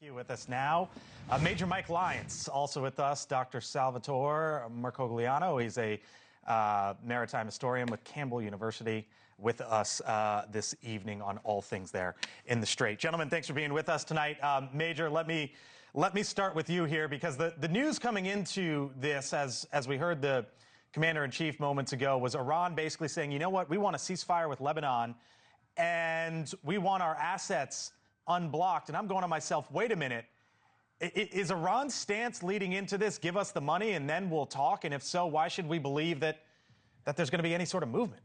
You with us now. Major Mike Lyons, also with us, Dr. Salvatore Marcogliano. He's a maritime historian with Campbell University, with us this evening on all things there in the Strait. Gentlemen, thanks for being with us tonight. Major, let me start with you here, because the news coming into this, as we heard the commander-in-chief moments ago, was Iran basically saying, you know what, we want a ceasefire with Lebanon, and we want our assets unblocked. And I'm going to myself, wait a minute, is Iran's stance leading into this, give us the money and then we'll talk? And if so, why should we believe that there's going to be any sort of movement?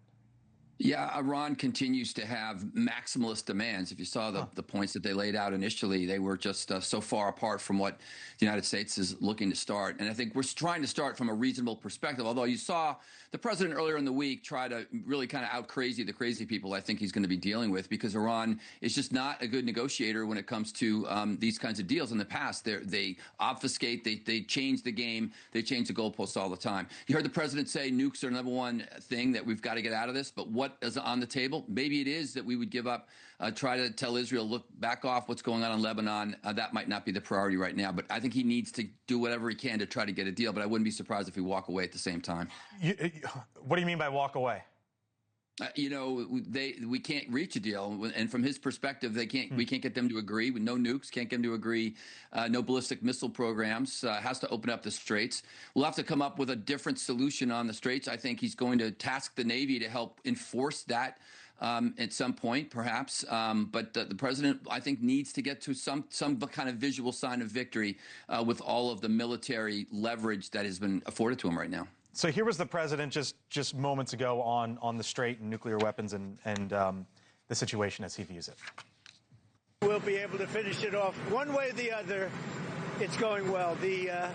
Yeah, Iran continues to have maximalist demands. If you saw the points that they laid out initially, they were just so far apart from what the United States is looking to start. And I think we're trying to start from a reasonable perspective, although you saw the president earlier in the week try to really kind of out crazy the crazy people I think he's going to be dealing with, because Iran is just not a good negotiator when it comes to these kinds of deals. In the past, they obfuscate, they change the game, they change the goalposts all the time. You heard the president say nukes are the number one thing that we've got to get out of this, but what is on the table? Maybe it is that we would give up, try to tell Israel, look, back off what's going on in Lebanon. That might not be the priority right now, but I think he needs to do whatever he can to try to get a deal, but I wouldn't be surprised if we walk away at the same time. What do you mean by walk away? We can't reach a deal, and from his perspective, they can't. We can't get them to agree. With no nukes, can't get them to agree. No ballistic missile programs. Has to open up the straits. We'll have to come up with a different solution on the straits. I think he's going to task the Navy to help enforce that at some point, perhaps. But the president, I think, needs to get to some kind of visual sign of victory with all of the military leverage that has been afforded to him right now. So here was the president just moments ago on the Strait and nuclear weapons and the situation as he views it. We'll be able to finish it off one way or the other. It's going well. The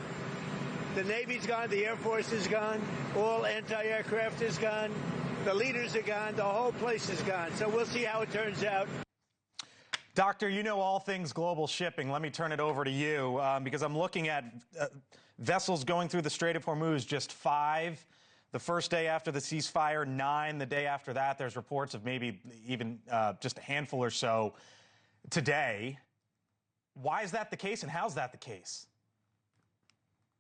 Navy's gone, the Air Force is gone, all anti-aircraft is gone, the leaders are gone, the whole place is gone. So we'll see how it turns out. Doctor, you know all things global shipping. Let me turn it over to you, because I'm looking at vessels going through the Strait of Hormuz, just 5 the first day after the ceasefire, 9 the day after that. There's reports of maybe even just a handful or so today. Why is that the case, and how's that the case?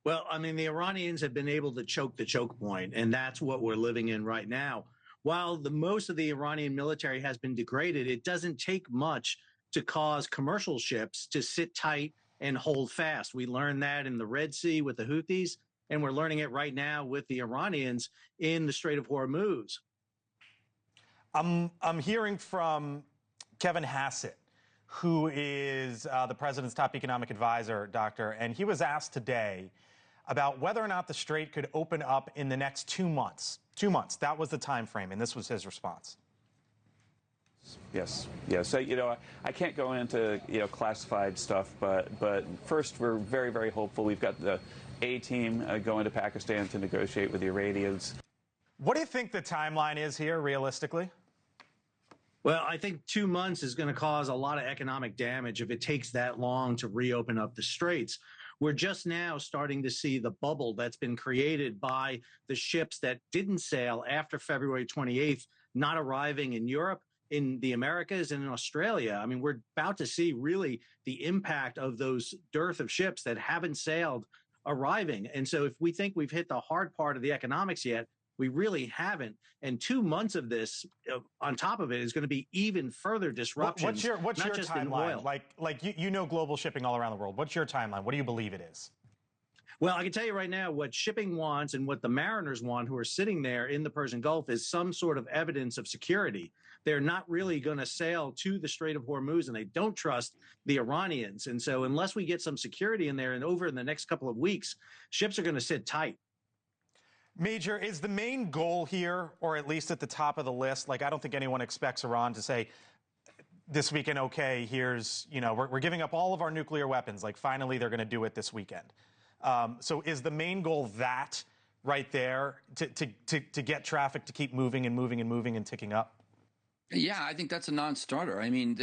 Well, I mean, the Iranians have been able to choke the choke point, and that's what we're living in right now. While most of the Iranian military has been degraded, it doesn't take much to cause commercial ships to sit tight and hold fast. We learned that in the Red Sea with the Houthis, and we're learning it right now with the Iranians in the Strait of Hormuz. I'm hearing from Kevin Hassett, who is the president's top economic advisor, doctor, and he was asked today about whether or not the Strait could open up in the next 2 months. 2 months, that was the time frame, and this was his response. Yes. So, I can't go into, classified stuff, but first, we're very, very hopeful. We've got the A-team going to Pakistan to negotiate with the Iranians. What do you think the timeline is here, realistically? Well, I think 2 months is going to cause a lot of economic damage if it takes that long to reopen up the straits. We're just now starting to see the bubble that's been created by the ships that didn't sail after February 28th, not arriving in Europe, in the Americas, and in Australia. I mean, we're about to see really the impact of those dearth of ships that haven't sailed arriving. And so if we think we've hit the hard part of the economics yet, we really haven't. And 2 months of this on top of it is going to be even further disruption. What's your timeline? Like you know global shipping all around the world. What's your timeline? What do you believe it is? Well, I can tell you right now what shipping wants and what the mariners want who are sitting there in the Persian Gulf is some sort of evidence of security. They're not really going to sail to the Strait of Hormuz, and they don't trust the Iranians. And so unless we get some security in there and over in the next couple of weeks, ships are going to sit tight. Major, is the main goal here, or at least at the top of the list, like I don't think anyone expects Iran to say this weekend, okay, here's, we're giving up all of our nuclear weapons. Like finally they're going to do it this weekend. So is the main goal that right there to get traffic to keep moving and moving and moving and ticking up? Yeah, I think that's a non-starter. I mean,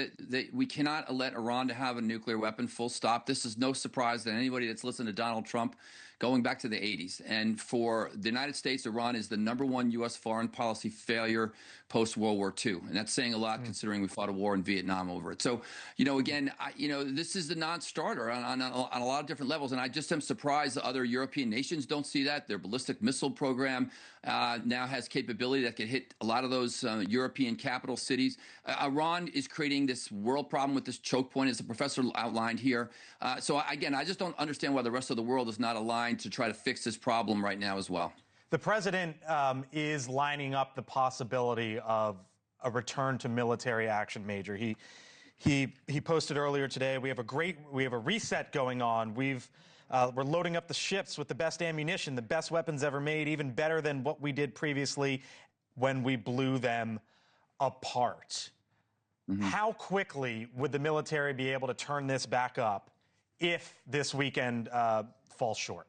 we cannot let Iran to have a nuclear weapon, full stop. This is no surprise to anybody that's listened to Donald Trump going back to the 80s. And for the United States, Iran is the #1 U.S. foreign policy failure post-World War II. And that's saying a lot considering we fought a war in Vietnam over it. So, again, this is the non-starter on a lot of different levels. And I just am surprised that other European nations don't see that. Their ballistic missile program now has capability that could hit a lot of those European capital cities. Iran is creating this world problem with this choke point, as the professor outlined here. So again, I just don't understand why the rest of the world is not aligned to try to fix this problem right now as well. The president is lining up the possibility of a return to military action, Major. He posted earlier today, we have a reset going on. We're loading up the ships with the best ammunition, the best weapons ever made, even better than what we did previously when we blew them apart. How quickly would the military be able to turn this back up if this weekend falls short?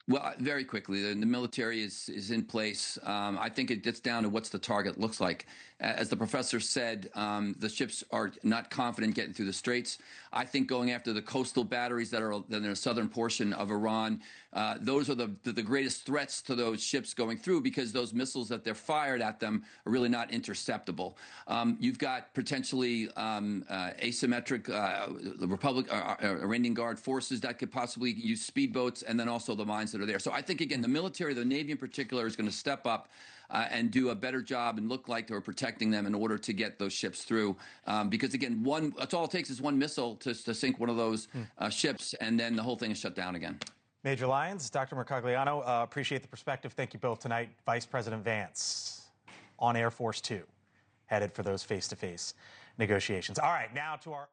Well, very quickly. The military is in place. I think it gets down to what's the target looks like. As the professor said, the ships are not confident getting through the straits. I think going after the coastal batteries that are in the southern portion of Iran, those are the greatest threats to those ships going through, because those missiles that they're fired at them are really not interceptable. You've got potentially asymmetric Iranian Guard forces that could possibly use speedboats, and then also the mines that are there. So I think, again, the military, the Navy in particular, is going to step up and do a better job and look like they're protecting them in order to get those ships through. Because, again, that's all it takes is one missile to sink one of those ships, and then the whole thing is shut down again. Major Lyons, Dr. Marcogliano, appreciate the perspective. Thank you both tonight. Vice President Vance on Air Force 2, headed for those face-to-face negotiations. All right, now to our